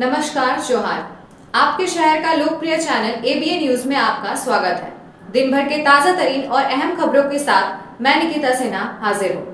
नमस्कार जोहार। आपके शहर का लोकप्रिय चैनल एबीए न्यूज में आपका स्वागत है। दिन भर के ताजा तरीन और अहम खबरों के साथ मैं निकिता सिन्हा हाजिर हूँ।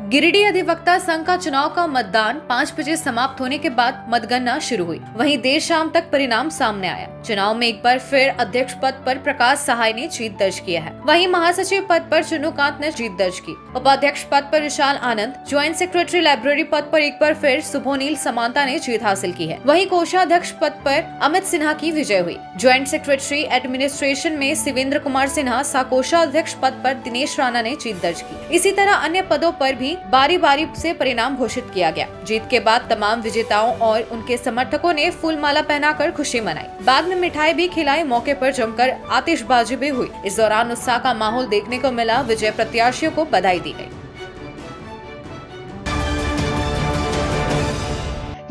गिरिडीह अधिवक्ता संघ का चुनाव का मतदान 5 बजे समाप्त होने के बाद मतगणना शुरू हुई। वहीं देर शाम तक परिणाम सामने आया। चुनाव में एक बार फिर अध्यक्ष पद पर प्रकाश सहाय ने जीत दर्ज किया है। वहीं महासचिव पद पर चुनुकांत ने जीत दर्ज की। उपाध्यक्ष पद पर विशाल आनंद, ज्वाइंट सेक्रेटरी लाइब्रेरी पद पर एक बार फिर सुभोनील समांता ने जीत हासिल की है। वहीं कोषाध्यक्ष पद पर अमित सिन्हा की विजय हुई। ज्वाइंट सेक्रेटरी एडमिनिस्ट्रेशन में शिवेंद्र कुमार सिन्हा, कोषाध्यक्ष पद पर दिनेश राणा ने जीत दर्ज की। इसी तरह अन्य पदों पर भी बारी बारी से परिणाम घोषित किया गया। जीत के बाद तमाम विजेताओं और उनके समर्थकों ने फूलमाला पहनाकर खुशी मनाई। बाद में मिठाई भी खिलाई। मौके पर जमकर आतिशबाजी भी हुई। इस दौरान उत्साह का माहौल देखने को मिला। विजय प्रत्याशियों को बधाई दी गई।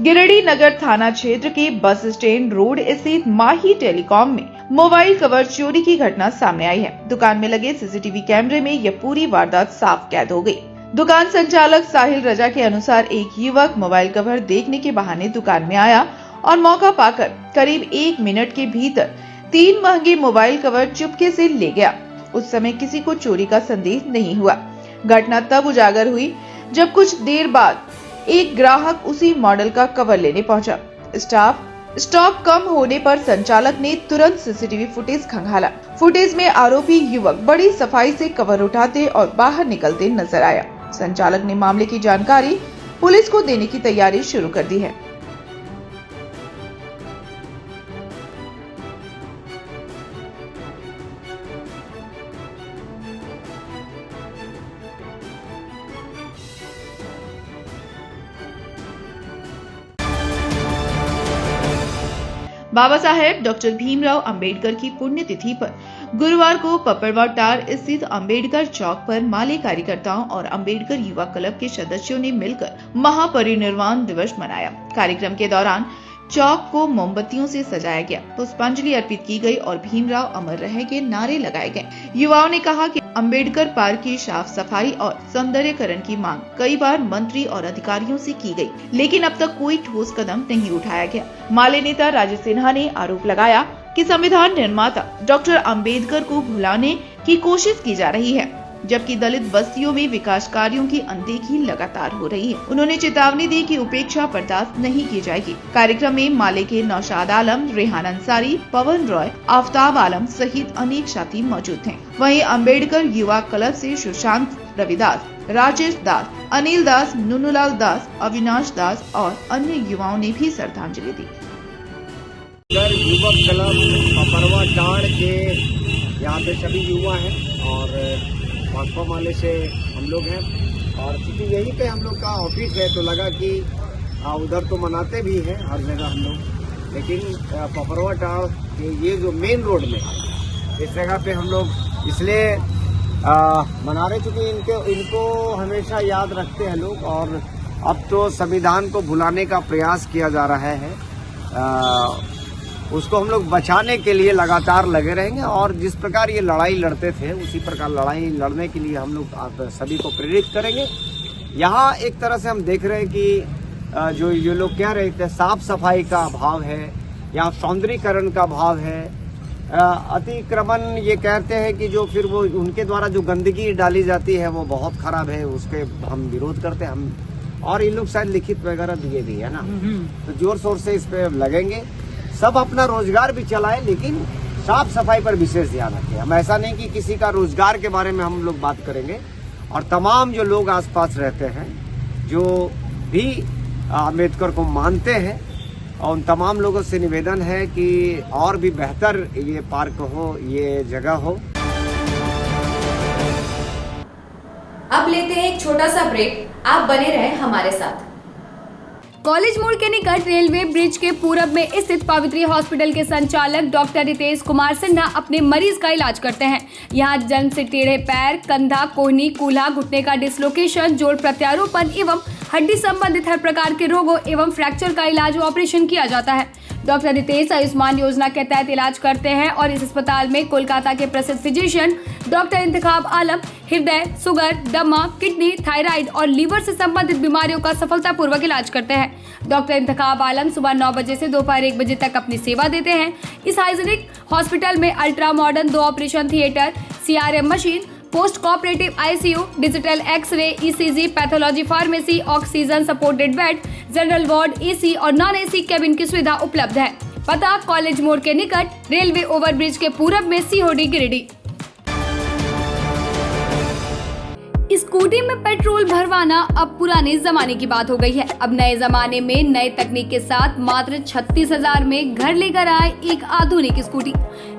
गिरिडीह नगर थाना क्षेत्र के बस स्टैंड रोड स्थित माही टेलीकॉम में मोबाइल कवर चोरी की घटना सामने आई है। दुकान में लगे सीसीटीवी कैमरे में यह पूरी वारदात साफ कैद हो गई। दुकान संचालक साहिल रजा के अनुसार एक युवक मोबाइल कवर देखने के बहाने दुकान में आया और मौका पाकर करीब 1 मिनट के भीतर 3 महंगे मोबाइल कवर चुपके से ले गया। उस समय किसी को चोरी का संदेह नहीं हुआ। घटना तब उजागर हुई जब कुछ देर बाद एक ग्राहक उसी मॉडल का कवर लेने पहुंचा। स्टॉक कम होने पर संचालक ने तुरंत सीसीटीवी फुटेज खंगाला। फुटेज में आरोपी युवक बड़ी सफाई से कवर उठाते और बाहर निकलते नजर आया। संचालक ने मामले की जानकारी पुलिस को देने की तैयारी शुरू कर दी है। बाबा साहेब डॉक्टर भीमराव अंबेडकर की पुण्यतिथि पर गुरुवार को पपरवाटार स्थित अंबेडकर चौक पर माले कार्यकर्ताओं और अंबेडकर युवा क्लब के सदस्यों ने मिलकर महापरिनिर्वाण दिवस मनाया। कार्यक्रम के दौरान चौक को मोमबत्तियों से सजाया गया, पुष्पांजलि अर्पित की गई और भीमराव अमर रहे के नारे लगाए गए। युवाओं ने कहा कि अंबेडकर पार्क की साफ सफाई और सौंदर्यकरण की मांग कई बार मंत्री और अधिकारियों से की गई, लेकिन अब तक कोई ठोस कदम नहीं उठाया गया। माले नेता राजेश सिन्हा ने आरोप लगाया कि संविधान निर्माता डॉक्टर अंबेडकर को भुलाने की कोशिश की जा रही है, जबकि दलित बस्तियों में विकास कार्यों की अनदेखी लगातार हो रही है। उन्होंने चेतावनी दी कि उपेक्षा बर्दाश्त नहीं की जाएगी। कार्यक्रम में माले के नौशाद आलम, रेहान अंसारी, पवन रॉय, आफ्ताब आलम सहित अनेक साथी मौजूद थे। वहीं अंबेडकर युवा क्लब से सुशांत रविदास, राजेश दास, अनिल दास, नुनुलाल दास, अविनाश दास और अन्य युवाओं ने भी श्रद्धांजलि दी। युवक क्लब पपरवाटार के यहाँ पे सभी युवा हैं और भाकपा माले से हम लोग हैं और क्योंकि यहीं पे हम लोग का ऑफिस है तो लगा कि उधर तो मनाते भी हैं हर जगह हम लोग, लेकिन पपरवाटार के ये जो मेन रोड में इस जगह पे हम लोग इसलिए मना रहे क्योंकि इनको हमेशा याद रखते हैं लोग और अब तो संविधान को भुलाने का प्रयास किया जा रहा है। उसको हम लोग बचाने के लिए लगातार लगे रहेंगे और जिस प्रकार ये लड़ाई लड़ते थे उसी प्रकार लड़ाई लड़ने के लिए हम लोग आप सभी को प्रेरित करेंगे। यहाँ एक तरह से हम देख रहे हैं कि जो ये लोग कह रहे थे साफ सफाई का अभाव है, यहाँ सौंदर्यीकरण का अभाव है, अतिक्रमण ये कहते हैं कि जो फिर वो उनके द्वारा जो गंदगी डाली जाती है वो बहुत खराब है, उसके हम विरोध करते हैं हम और ये लोग शायद लिखित वगैरह दिए भी है ना, तो जोर शोर से इस पे लगेंगे। सब अपना रोजगार भी चलाए लेकिन साफ सफाई पर विशेष ध्यान रखें। हम ऐसा नहीं कि किसी का रोजगार के बारे में हम लोग बात करेंगे और तमाम जो लोग आसपास रहते हैं जो भी अम्बेडकर को मानते हैं और उन तमाम लोगों से निवेदन है कि और भी बेहतर ये पार्क हो, ये जगह हो। अब लेते हैं एक छोटा सा ब्रेक। आप बने रहें हमारे साथ। कॉलेज मोड़ के निकट रेलवे ब्रिज के पूरब में स्थित पवित्री हॉस्पिटल के संचालक डॉक्टर रितेश कुमार सिन्हा अपने मरीज का इलाज करते हैं। यहाँ जन्म से टेढ़े पैर, कंधा, कोहनी, कूल्हा, घुटने का डिसलोकेशन, जोड़ प्रत्यारोपण एवं हड्डी संबंधित हर प्रकार के रोगों एवं फ्रैक्चर का इलाज व ऑपरेशन किया जाता है। डॉक्टर रितेश आयुष्मान योजना के तहत इलाज करते हैं और इस अस्पताल में कोलकाता के प्रसिद्ध फिजिशियन डॉक्टर इंतखाब आलम हृदय, शुगर, दमा, किडनी, थायराइड और लीवर से संबंधित बीमारियों का सफलतापूर्वक इलाज करते हैं। डॉक्टर इंतखाब आलम सुबह 9 बजे से दोपहर 1 बजे तक अपनी सेवा देते हैं। इस हाइजीनिक हॉस्पिटल में ultra modern 2 operation theatre, CRM machine, post cooperative ICU, digital X ray, ECG, pathology, pharmacy, oxygen supported bed, general ward, AC और नॉन AC केबिन की सुविधा उपलब्ध है। पता कॉलेज मोड़ के निकट, रेलवे ओवरब्रिज के पूरब में, COD गिरिडीह। स्कूटी में पेट्रोल भरवाना अब पुराने जमाने की बात हो गई है। अब नए जमाने में नए तकनीक के साथ मात्र 36,000 में घर लेकर आए एक आधुनिक स्कूटी।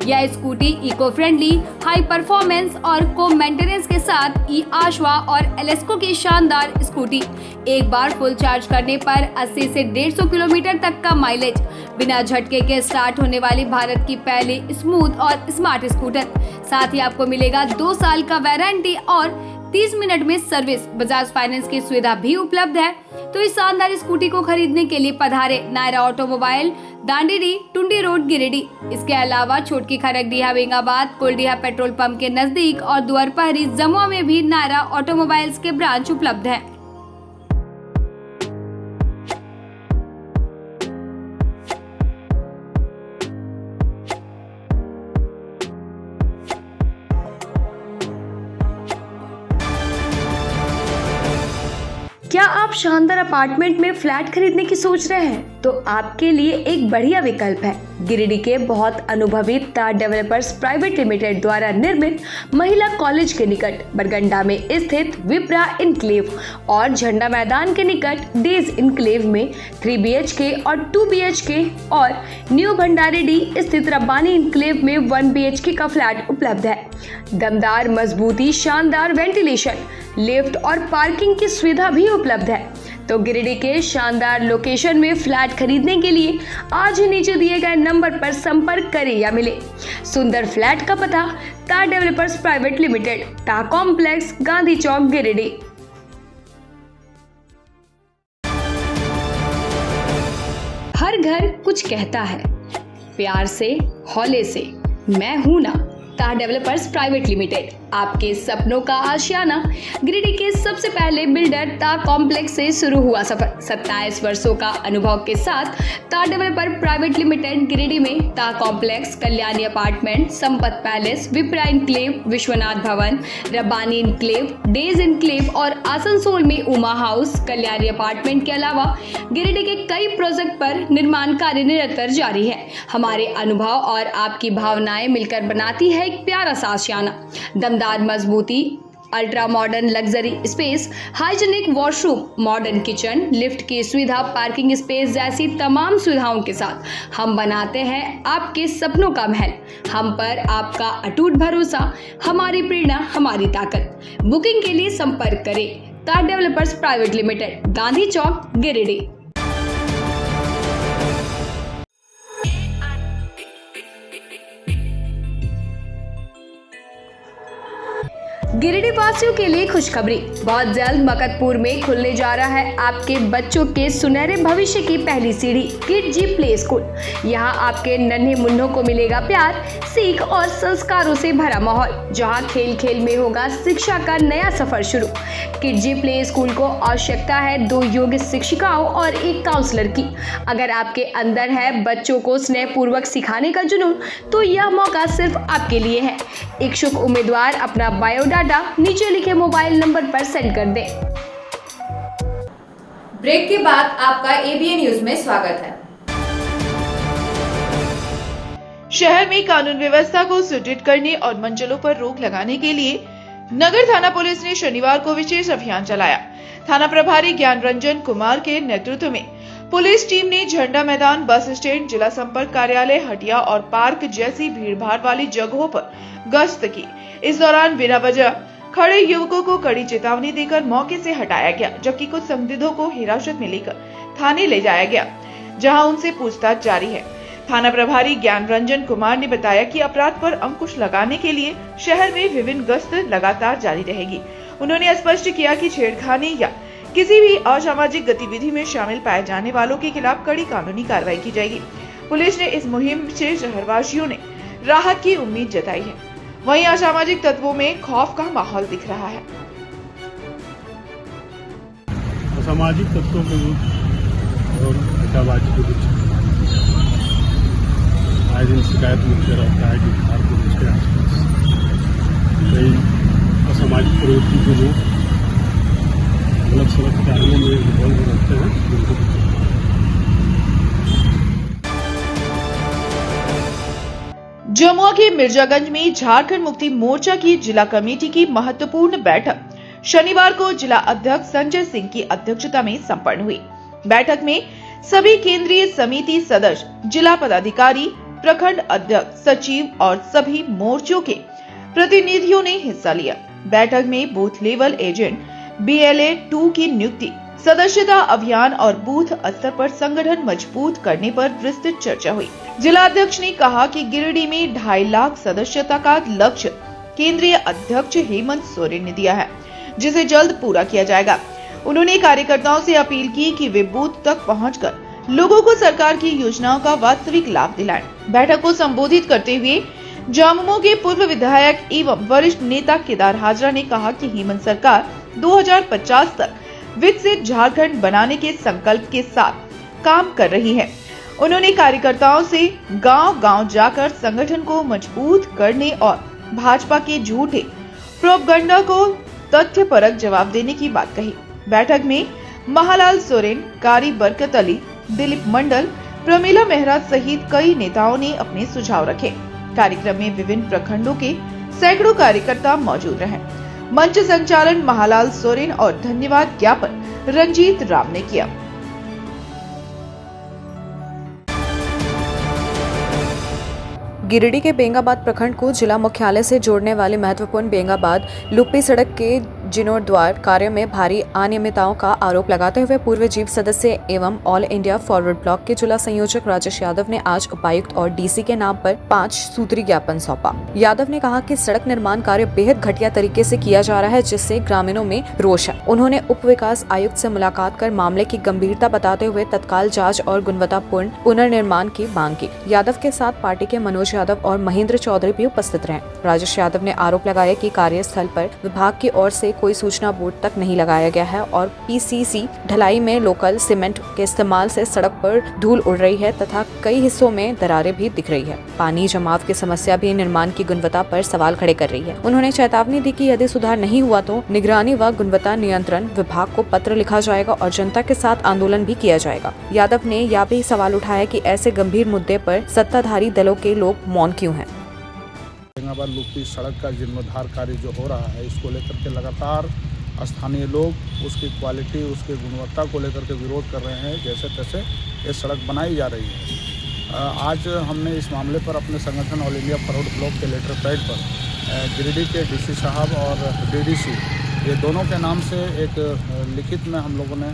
यह scooty eco friendly, high performance और को मेंटेनेंस के साथ ई-आशवा और एलेस्को की शानदार स्कूटी। एक बार फुल चार्ज करने पर 80 से 150 किलोमीटर तक का माइलेज, बिना झटके के स्टार्ट होने वाली भारत की पहली स्मूथ और स्मार्ट स्कूटर। साथ ही आपको मिलेगा 2 साल का वारंटी और 30 मिनट में सर्विस। बजाज फाइनेंस की सुविधा भी उपलब्ध है। तो इस शानदार स्कूटी को खरीदने के लिए पधारे नायरा ऑटोमोबाइल, दांडेरी, टुंडी रोड, गिरिडीह। इसके अलावा छोटकी खरगडीहा, बेंगाबाद, कोलडीहा पेट्रोल पंप के नजदीक और दुआरपहरी, जमुआ में भी नायरा ऑटोमोबाइल्स के ब्रांच उपलब्ध है। क्या आप शानदार अपार्टमेंट में फ्लैट खरीदने की सोच रहे हैं? तो आपके लिए एक बढ़िया विकल्प है। गिरिडीह के बहुत अनुभवी तार डेवलपर्स प्राइवेट लिमिटेड द्वारा निर्मित महिला कॉलेज के निकट बरगंडा में स्थित विप्रा इनक्लेव और झंडा मैदान के निकट डेज इनक्लेव में 3 BHK और 2 BHK और न्यू भंडारेडी स्थित रब्बानी इनक्लेव में 1 BHK का फ्लैट उपलब्ध है। दमदार मजबूती, शानदार वेंटिलेशन, लिफ्ट और पार्किंग की सुविधा भी उपलब्ध है। तो गिरिडीह के शानदार लोकेशन में फ्लैट खरीदने के लिए आज ही नीचे दिए गए नंबर पर संपर्क करें या मिले। सुंदर फ्लैट का पता तार डेवलपर्स प्राइवेट लिमिटेड, टा कॉम्प्लेक्स, गांधी चौक, गिरिडीह। हर घर कुछ कहता है, प्यार से, हौले से, मैं हूं ना। तार डेवलपर्स प्राइवेट लिमिटेड, आपके सपनों का आशियाना। गिरिडीह के सबसे पहले बिल्डर तार कॉम्प्लेक्स से शुरू हुआ सफर। 27 वर्षों का अनुभव के साथ तार डेवलपर प्राइवेट लिमिटेड गिरिडीह में तार complex, Kalyani apartment, Sampat palace, Vipra enclave, Vishwanath Bhavan, Rabbani enclave, days enclave और आसनसोल में उमा हाउस, कल्याणी अपार्टमेंट के अलावा गिरिडीह के कई प्रोजेक्ट पर निर्माण कार्य निरंतर जारी है। हमारे अनुभव और आपकी भावनाएं मिलकर बनाती है एक प्यारा सा आशियाना। दमदार मजबूती, ultra modern luxury space, hygienic washroom, modern kitchen, lift की सुविधा, पार्किंग स्पेस जैसी तमाम सुविधाओं के साथ हम बनाते हैं आपके सपनों का महल। हम पर आपका अटूट भरोसा, हमारी प्रेरणा, हमारी ताकत। बुकिंग के लिए संपर्क करें तार डेवलपर्स प्राइवेट लिमिटेड, गांधी चौक, गिरिडीह। गिरिडीह वासियों के लिए खुशखबरी, बहुत जल्द मकतपुर में खुलने जा रहा है आपके बच्चों के सुनहरे भविष्य की पहली सीढ़ी, किड जी प्ले स्कूल। यहाँ आपके नन्हे मुन्नों को मिलेगा प्यार, सीख और संस्कारों से भरा माहौल, जहाँ खेल खेल में होगा शिक्षा का नया सफर शुरू। किड जी प्ले स्कूल को आवश्यकता है 2 योग्य शिक्षिकाओं और 1 काउंसलर की। अगर आपके अंदर है बच्चों को स्नेहपूर्वक सिखाने का जुनून, तो यह मौका सिर्फ आपके लिए है। इच्छुक उम्मीदवार अपना बायोडाटा नीचे लिखे मोबाइल नंबर पर सेंड कर दें। ब्रेक के बाद आपका ABA न्यूज में स्वागत है। शहर में कानून व्यवस्था को सुदृढ़ करने और मंचलों पर रोक लगाने के लिए नगर थाना पुलिस ने शनिवार को विशेष अभियान चलाया। थाना प्रभारी ज्ञान रंजन कुमार के नेतृत्व में पुलिस टीम ने झंडा मैदान, बस स्टैंड, जिला संपर्क कार्यालय, हटिया और पार्क जैसी भीड़भाड़ वाली जगहों पर गश्त की। इस दौरान बिना वजह खड़े युवकों को कड़ी चेतावनी देकर मौके से हटाया गया, जबकि कुछ संदिग्धों को हिरासत में लेकर थाने ले जाया गया, जहां उनसे पूछताछ जारी है। थाना प्रभारी ज्ञान रंजन कुमार ने बताया कि अपराध पर अंकुश लगाने के लिए शहर में विभिन्न गश्त लगातार जारी रहेगी। उन्होंने स्पष्ट किया कि छेड़खानी या किसी भी असामाजिक गतिविधि में शामिल पाए जाने वालों के खिलाफ कड़ी कानूनी कार्रवाई की जाएगी। पुलिस ने इस मुहिम से शहरवासियों ने राहत की उम्मीद जताई है। वहीं असामाजिक तत्वों में खौफ का माहौल दिख रहा है। असामाजिक तत्वों के विरुद्ध और हत्याबाजी के विरुद्ध आए दिन शिकायत मिलते रहता है कि बिहार पुलिस के आसपास कई असामाजिक प्रवृत्ति के लोग अलग सड़क कार्यों में इन्वॉल्व रहते हैं, जिनको जमुआ के मिर्जागंज में झारखंड मुक्ति मोर्चा की जिला कमेटी की महत्वपूर्ण बैठक शनिवार को जिला अध्यक्ष संजय सिंह की अध्यक्षता में संपन्न हुई। बैठक में सभी केंद्रीय समिति सदस्य, जिला पदाधिकारी, प्रखंड अध्यक्ष, सचिव और सभी मोर्चों के प्रतिनिधियों ने हिस्सा लिया। बैठक में बूथ लेवल एजेंट BLA 2 की नियुक्ति, सदस्यता अभियान और बूथ स्तर पर संगठन मजबूत करने पर विस्तृत चर्चा हुई। जिला अध्यक्ष ने कहा कि गिरिडीह में 2.5 लाख सदस्यता का लक्ष्य केंद्रीय अध्यक्ष हेमंत सोरेन ने दिया है, जिसे जल्द पूरा किया जाएगा। उन्होंने कार्यकर्ताओं से अपील की कि वे बूथ तक पहुंचकर लोगों को सरकार की योजनाओं का वास्तविक लाभ दिलाएं। बैठक को संबोधित करते हुए झामुमो के पूर्व विधायक एवं वरिष्ठ नेता केदार हाजरा ने कहा कि हेमंत सरकार 2050 तक विकसित झारखंड बनाने के संकल्प के साथ काम कर रही है। उन्होंने कार्यकर्ताओं से गांव-गांव जाकर संगठन को मजबूत करने और भाजपा के झूठे प्रोपगंडा को तथ्यपरक जवाब देने की बात कही। बैठक में महालाल सोरेन, कारी बरकत अली, दिलीप मंडल, प्रमीला मेहरा सहित कई नेताओं ने अपने सुझाव रखे। कार्यक्रम में विभिन्न प्रखंडों के सैकड़ों कार्यकर्ता मौजूद रहे। मंच संचालन महालाल सोरेन और धन्यवाद ज्ञापन रंजीत राम ने किया। गिरिडीह के बेंगाबाद प्रखंड को जिला मुख्यालय से जोड़ने वाली महत्वपूर्ण बेंगाबाद लुप्पी सड़क के जीर्णोद्धार कार्य में भारी अनियमितताओं का आरोप लगाते हुए पूर्व जीप सदस्य एवं ऑल इंडिया फॉरवर्ड ब्लॉक के जिला संयोजक राजेश यादव ने आज उपायुक्त और डीसी के नाम पर 5 सूत्री ज्ञापन सौंपा। यादव ने कहा कि सड़क निर्माण कार्य बेहद घटिया तरीके से किया जा रहा है, जिससे ग्रामीणों में रोष है। उन्होंने उप विकास आयुक्त से मुलाकात कर मामले की गंभीरता बताते हुए तत्काल जाँच और गुणवत्तापूर्ण पुनर्निर्माण की मांग की। यादव के साथ पार्टी के मनोज यादव और महेंद्र चौधरी भी उपस्थित रहे। राजेश यादव ने आरोप लगाया कि कार्यस्थल पर विभाग की ओर से कोई सूचना बोर्ड तक नहीं लगाया गया है और PCC ढलाई में लोकल सीमेंट के इस्तेमाल से सड़क पर धूल उड़ रही है तथा कई हिस्सों में दरारें भी दिख रही है। पानी जमाव की समस्या भी निर्माण की गुणवत्ता पर सवाल खड़े कर रही है। उन्होंने चेतावनी दी कि यदि सुधार नहीं हुआ तो निगरानी व गुणवत्ता नियंत्रण विभाग को पत्र लिखा जाएगा और जनता के साथ आंदोलन भी किया जाएगा। यादव ने यह भी सवाल उठाया कि ऐसे गंभीर मुद्दे पर सत्ताधारी दलों के लोग मौन क्यों हैं। बेंगाबाद लुप्पी सड़क का जीर्णोद्धार कार्य जो हो रहा है, इसको लेकर के लगातार स्थानीय लोग उसकी क्वालिटी, उसकी गुणवत्ता को लेकर के विरोध कर रहे हैं। जैसे तैसे ये सड़क बनाई जा रही है। आज हमने इस मामले पर अपने संगठन ऑल इंडिया फॉरवर्ड ब्लॉक के लेटर पैड पर गिरिडीह के DC साहब और DDC ये दोनों के नाम से एक लिखित में हम लोगों ने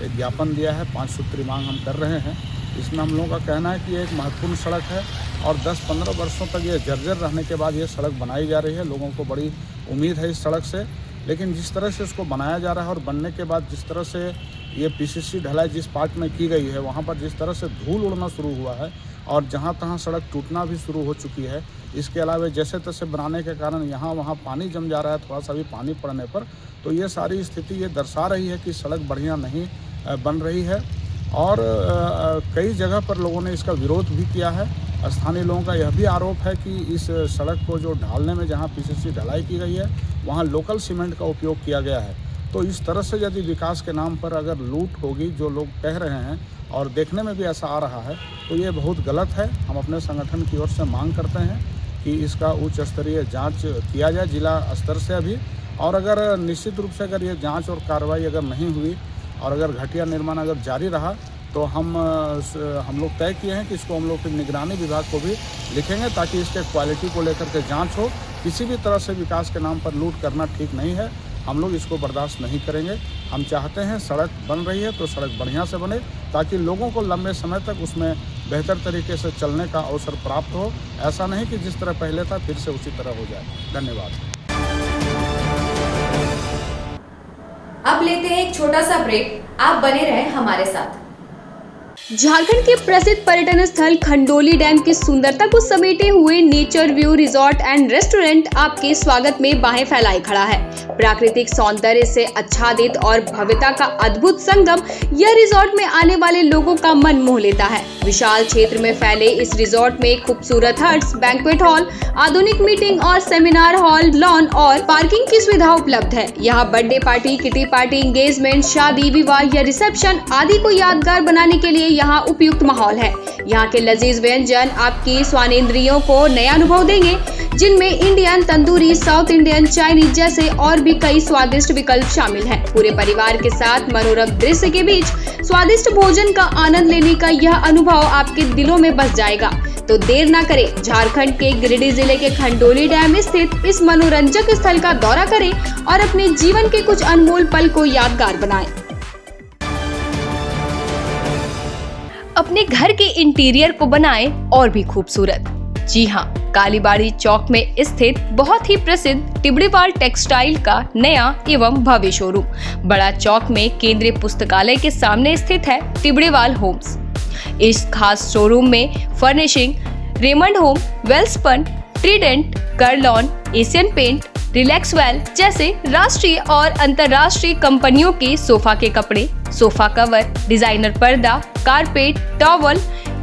एक ज्ञापन दिया है। 5 सूत्री मांग हम कर रहे हैं। इसमें हम लोगों का कहना है कि ये एक महत्वपूर्ण सड़क है और 10-15 वर्षों तक ये जर्जर रहने के बाद ये सड़क बनाई जा रही है। लोगों को बड़ी उम्मीद है इस सड़क से, लेकिन जिस तरह से इसको बनाया जा रहा है और बनने के बाद जिस तरह से ये PCC ढलाई जिस पार्ट में की गई है, वहाँ पर जिस तरह से धूल उड़ना शुरू हुआ है और जहाँ तहाँ सड़क टूटना भी शुरू हो चुकी है। इसके अलावा जैसे तैसे बनाने के कारण यहाँ वहाँ पानी जम जा रहा है, थोड़ा सा भी पानी पड़ने पर, तो ये सारी स्थिति ये दर्शा रही है कि सड़क बढ़िया नहीं बन रही है। और कई जगह पर लोगों ने इसका विरोध भी किया है। स्थानीय लोगों का यह भी आरोप है कि इस सड़क को जो ढालने में जहाँ PCC ढलाई की गई है, वहाँ लोकल सीमेंट का उपयोग किया गया है। तो इस तरह से यदि विकास के नाम पर अगर लूट होगी, जो लोग कह रहे हैं और देखने में भी ऐसा आ रहा है, तो ये बहुत गलत है। हम अपने संगठन की ओर से मांग करते हैं कि इसका उच्च स्तरीय जाँच किया जाए जिला स्तर से अभी, और अगर निश्चित रूप से अगर ये जाँच और कार्रवाई अगर नहीं हुई और अगर घटिया निर्माण अगर जारी रहा तो हम लोग तय किए हैं कि इसको हम लोग फिर निगरानी विभाग को भी लिखेंगे ताकि इसके क्वालिटी को लेकर के जांच हो। किसी भी तरह से विकास के नाम पर लूट करना ठीक नहीं है। हम लोग इसको बर्दाश्त नहीं करेंगे। हम चाहते हैं सड़क बन रही है तो सड़क बढ़िया से बने ताकि लोगों को लंबे समय तक उसमें बेहतर तरीके से चलने का अवसर प्राप्त हो। ऐसा नहीं कि जिस तरह पहले था फिर से उसी तरह हो जाए। धन्यवाद। अब लेते हैं एक छोटा सा ब्रेक, आप बने रहें हमारे साथ। झारखंड के प्रसिद्ध पर्यटन स्थल खंडोली डैम की सुंदरता को समेटे हुए nature view resort and restaurant आपके स्वागत में बाहें फैलाए खड़ा है। प्राकृतिक सौंदर्य से आच्छादित और भव्यता का अद्भुत संगम यह रिजॉर्ट में आने वाले लोगों का मन मोह लेता है। विशाल क्षेत्र में फैले इस रिजॉर्ट में खूबसूरत हट्स, बैंक्वेट हॉल, आधुनिक मीटिंग और सेमिनार हॉल, लॉन और पार्किंग की सुविधा उपलब्ध है। यहाँ birthday party, kitty party, engagement, शादी, विवाह या रिसेप्शन आदि को यादगार बनाने के लिए यहाँ उपयुक्त माहौल है। यहाँ के लजीज व्यंजन आपकी स्वानेंद्रियों को नया अनुभव देंगे, जिनमें Indian, tandoori, south Indian, Chinese जैसे और भी कई स्वादिष्ट विकल्प शामिल हैं। पूरे परिवार के साथ मनोरम दृश्य के बीच स्वादिष्ट भोजन का आनंद लेने का यह अनुभव आपके दिलों में बस जाएगा। तो देर ना करें, झारखंड के गिरिडीह जिले के खंडोली डैम स्थित इस मनोरंजक स्थल का दौरा करें और अपने जीवन के कुछ अनमोल पल को यादगार बनाएं। अपने घर के इंटीरियर को बनाएं और भी खूबसूरत। जी हाँ, कालीबाड़ी चौक में स्थित बहुत ही प्रसिद्ध टिबड़ीवाल टेक्सटाइल का नया एवं भव्य शोरूम बड़ा चौक में केंद्रीय पुस्तकालय के सामने स्थित है टिबड़ीवाल होम्स। इस खास शोरूम में furnishing, Raymond home, Welspun, Trident, Kurlon, Asian paint, Relaxwell जैसे राष्ट्रीय और अंतर्राष्ट्रीय कंपनियों के सोफा के कपड़े, सोफा कवर, डिजाइनर पर्दा, carpet, towel,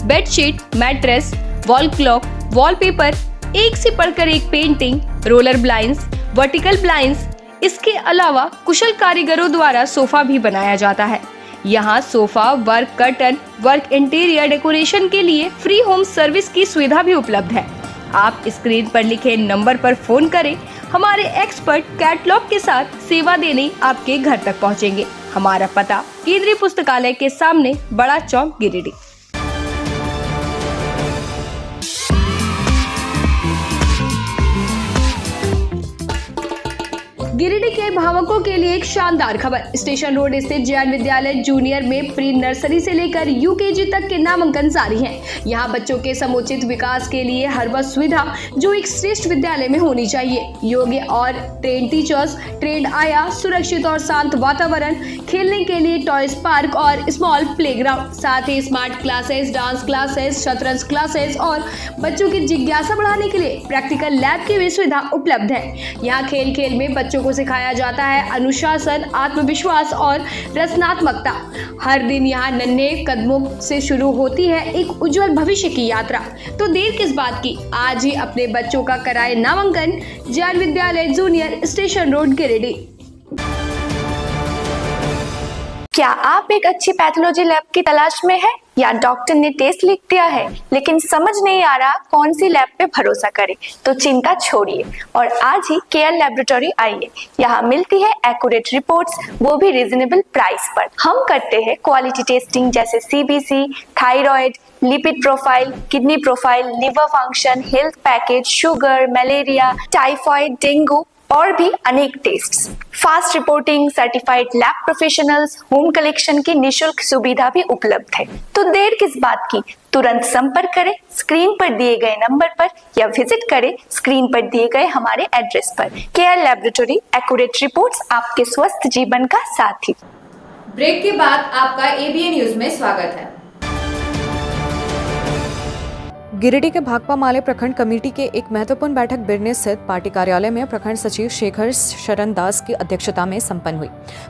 bedsheet, mattress, wall clock, wallpaper, एक से बढ़कर एक painting, roller blinds, vertical blinds, इसके अलावा कुशल कारीगरों द्वारा सोफा भी बनाया जाता है। यहाँ sofa work, curtain work, interior decoration के लिए फ्री होम सर्विस की सुविधा भी उपलब्ध है। आप स्क्रीन पर लिखे नंबर पर फोन करें, हमारे एक्सपर्ट कैटलॉग के साथ सेवा देने आपके घर तक पहुँचेंगे। हमारा पता केंद्रीय पुस्तकालय के सामने, बड़ा चौक, गिरिडीह। गिरिडीह के भावकों के लिए एक शानदार खबर। स्टेशन रोड स्थित जैन विद्यालय जूनियर में प्री नर्सरी से लेकर यूकेजी तक के नामांकन जारी हैं। यहाँ बच्चों के समुचित विकास के लिए हर वह सुविधा जो एक श्रेष्ठ विद्यालय में होनी चाहिए। योग्य और ट्रेन टीचर्स, ट्रेंड आया, सुरक्षित और शांत वातावरण, खेलने के लिए टॉयज पार्क और स्मॉल प्लेग्राउंड, साथ ही स्मार्ट क्लासेस, डांस क्लासेस, शतरंज क्लासेस और बच्चों की जिज्ञासा बढ़ाने के लिए प्रैक्टिकल लैब की भी सुविधा उपलब्ध है। यहाँ खेल खेल में बच्चों को सिखाया जाता है अनुशासन, आत्मविश्वास और रचनात्मकता। हर दिन यहाँ नन्हे कदमों से शुरू होती है एक उज्जवल भविष्य की यात्रा। तो देर किस बात की, आज ही अपने बच्चों का कराए नामांकन जैन विद्यालय जूनियर, स्टेशन रोड, गिरिडीह। क्या आप एक अच्छी पैथोलॉजी लैब की तलाश में हैं या डॉक्टर ने टेस्ट लिख दिया है लेकिन समझ नहीं आ रहा कौन सी लैब पे भरोसा करें? तो चिंता छोड़िए और आज ही केयर लैबोरेटरी आइए। यहाँ मिलती है एक्यूरेट रिपोर्ट्स, वो भी रीजनेबल प्राइस पर। हम करते हैं क्वालिटी टेस्टिंग जैसे CBC, thyroid, lipid profile, kidney profile, liver function, health package, sugar, malaria, typhoid, dengue और भी अनेक tests. Fast reporting, certified lab professionals, home collection की निशुल्क सुविधा भी उपलब्ध है। तो देर किस बात की, तुरंत संपर्क करें स्क्रीन पर दिए गए नंबर पर या विजिट करें स्क्रीन पर दिए गए हमारे एड्रेस पर। केयर लैबोरेटरी, एक्यूरेट रिपोर्ट्स, आपके स्वस्थ जीवन का साथी। ब्रेक के बाद आपका ABA न्यूज में स्वागत है। गिरिडीह के भाकपा माले प्रखंड कमेटी के एक महत्वपूर्ण बैठक बिरने स्थित पार्टी कार्यालय में प्रखंड सचिव शेखर शरण दास की अध्यक्षता में संपन्न हुई।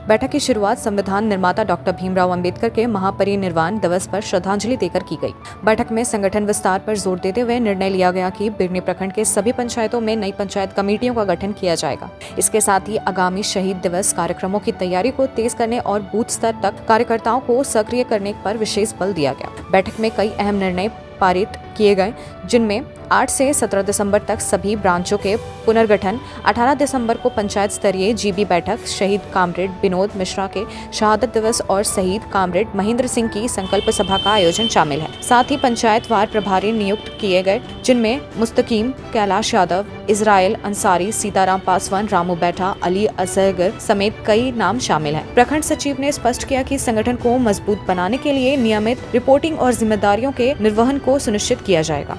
बैठक की शुरुआत संविधान निर्माता डॉक्टर भीमराव अंबेडकर के महापरिनिर्वाण दिवस पर श्रद्धांजलि देकर की गई। बैठक में संगठन विस्तार पर जोर देते हुए निर्णय लिया गया कि बिरने प्रखंड के सभी पंचायतों में नई पंचायत कमेटियों का गठन किया जाएगा। इसके साथ ही आगामी शहीद दिवस कार्यक्रमों की तैयारी को तेज करने और बूथ स्तर तक कार्यकर्ताओं को सक्रिय करने पर विशेष बल दिया गया। बैठक में कई अहम निर्णय पारित किए गए, जिनमें 8 से 17 दिसंबर तक सभी ब्रांचों के पुनर्गठन, 18 दिसंबर को पंचायत स्तरीय GB बैठक, शहीद कामरेड विनोद मिश्रा के शहादत दिवस और शहीद कामरेड महेंद्र सिंह की संकल्प सभा का आयोजन शामिल है। साथ ही पंचायतवार प्रभारी नियुक्त किए गए, जिनमें मुस्तकीम, कैलाश यादव, इजराइल अंसारी, सीताराम पासवान, रामू बैठा, अली असगर समेत कई नाम शामिल हैं। प्रखंड सचिव ने स्पष्ट किया कि संगठन को मजबूत बनाने के लिए नियमित रिपोर्टिंग और जिम्मेदारियों के निर्वहन को सुनिश्चित किया जाएगा।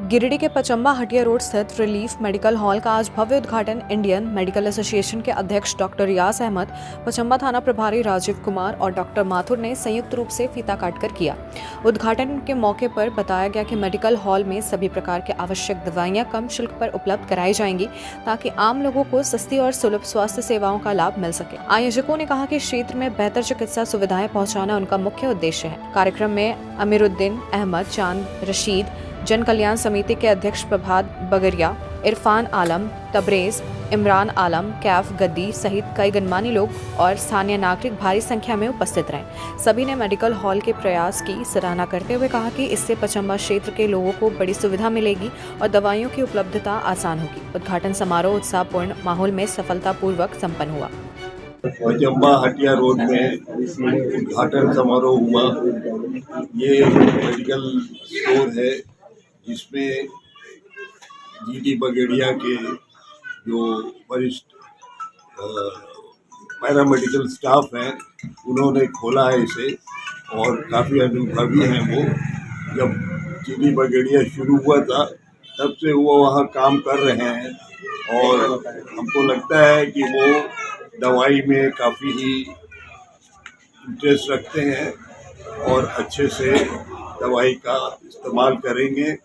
गिरिडीह के पचम्बा हटिया रोड स्थित रिलीफ मेडिकल हॉल का आज भव्य उद्घाटन इंडियन मेडिकल एसोसिएशन के अध्यक्ष डॉक्टर रियाज अहमद, पचम्बा थाना प्रभारी राजीव कुमार और डॉक्टर माथुर ने संयुक्त रूप से फीता काटकर किया। उद्घाटन के मौके पर बताया गया कि मेडिकल हॉल में सभी प्रकार के आवश्यक दवाइयां कम शुल्क पर उपलब्ध कराई जाएंगी ताकि आम लोगों को सस्ती और सुलभ स्वास्थ्य सेवाओं का लाभ मिल सके। आयोजकों ने कहा कि क्षेत्र में बेहतर चिकित्सा सुविधाएं पहुंचाना उनका मुख्य उद्देश्य है। कार्यक्रम में अमीरुद्दीन अहमद, चांद रशीद, जन कल्याण समिति के अध्यक्ष प्रभात बगरिया, इरफान आलम, तबरेज, इमरान आलम, कैफ गद्दी सहित कई गणमान्य लोग और स्थानीय नागरिक भारी संख्या में उपस्थित रहे। सभी ने मेडिकल हॉल के प्रयास की सराहना करते हुए कहा कि इससे पचम्बा क्षेत्र के लोगों को बड़ी सुविधा मिलेगी और दवाइयों की उपलब्धता आसान होगी। उद्घाटन समारोह उत्साहपूर्ण माहौल में सफलतापूर्वक संपन्न हुआ। पचम्बा हटिया रोड में उद्घाटन समारोह हुआ। ये मेडिकल स्टोर है जिसमें जीडी बगेड़िया के जो वरिष्ठ पैरामेडिकल स्टाफ हैं उन्होंने खोला है इसे और काफ़ी अनुभवी हैं वो। जब जीडी बगेड़िया शुरू हुआ था तब से वो वहाँ काम कर रहे हैं और हमको लगता है कि वो दवाई में काफ़ी ही इंटरेस्ट रखते हैं और अच्छे से दवाई का इस्तेमाल करेंगे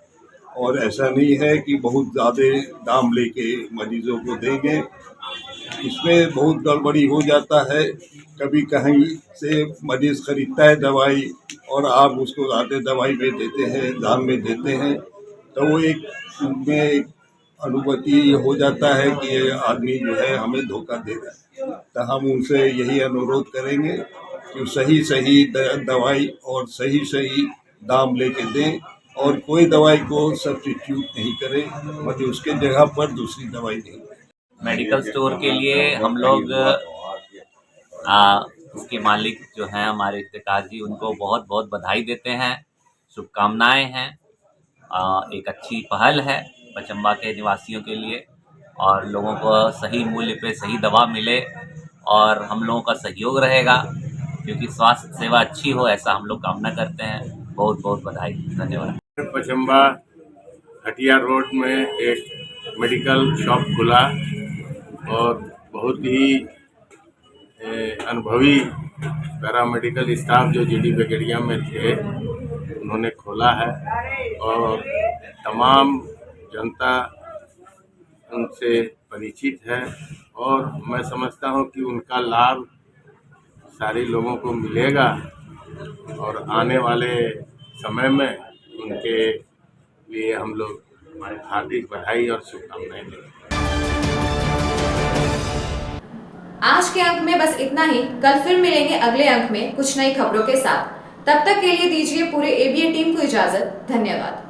और ऐसा नहीं है कि बहुत ज़्यादा दाम लेके मरीजों को देंगे। इसमें बहुत गड़बड़ी हो जाता है, कभी कहीं से मरीज़ खरीदता है दवाई और आप उसको ज़्यादा दवाई में देते हैं, दाम में देते हैं, तो वो एक अनुभूति हो जाता है कि ये आदमी जो है हमें धोखा दे रहा है। तो हम उनसे यही अनुरोध करेंगे कि सही दवाई और सही दाम लेके दें और कोई दवाई को सब्स्टिट्यूट नहीं करें, मतलब उसके जगह पर दूसरी दवाई नहीं दें। मेडिकल स्टोर के लिए हम लोग उसके मालिक जो हैं हमारे इफ्तिकार जी, उनको बहुत बहुत बधाई देते हैं, शुभकामनाएं हैं। एक अच्छी पहल है पचम्बा के निवासियों के लिए और लोगों को सही मूल्य पे सही दवा मिले और हम लोगों का सहयोग रहेगा क्योंकि स्वास्थ्य सेवा अच्छी हो ऐसा हम लोग कामना करते हैं। बहुत बहुत बधाई, धन्यवाद। पचम्बा हटिया रोड में एक मेडिकल शॉप खुला और बहुत ही अनुभवी पैरामेडिकल स्टाफ जो जीडी बगेड़िया में थे उन्होंने खोला है और तमाम जनता उनसे परिचित है और मैं समझता हूँ कि उनका लाभ सारे लोगों को मिलेगा और आने वाले समय में उनके लिए हम लोग हार्दिक बधाई और शुभकामनाएं देते हैं। आज के अंक में बस इतना ही। कल फिर मिलेंगे अगले अंक में कुछ नई खबरों के साथ। तब तक के लिए दीजिए पूरे एबीएन टीम को इजाजत। धन्यवाद।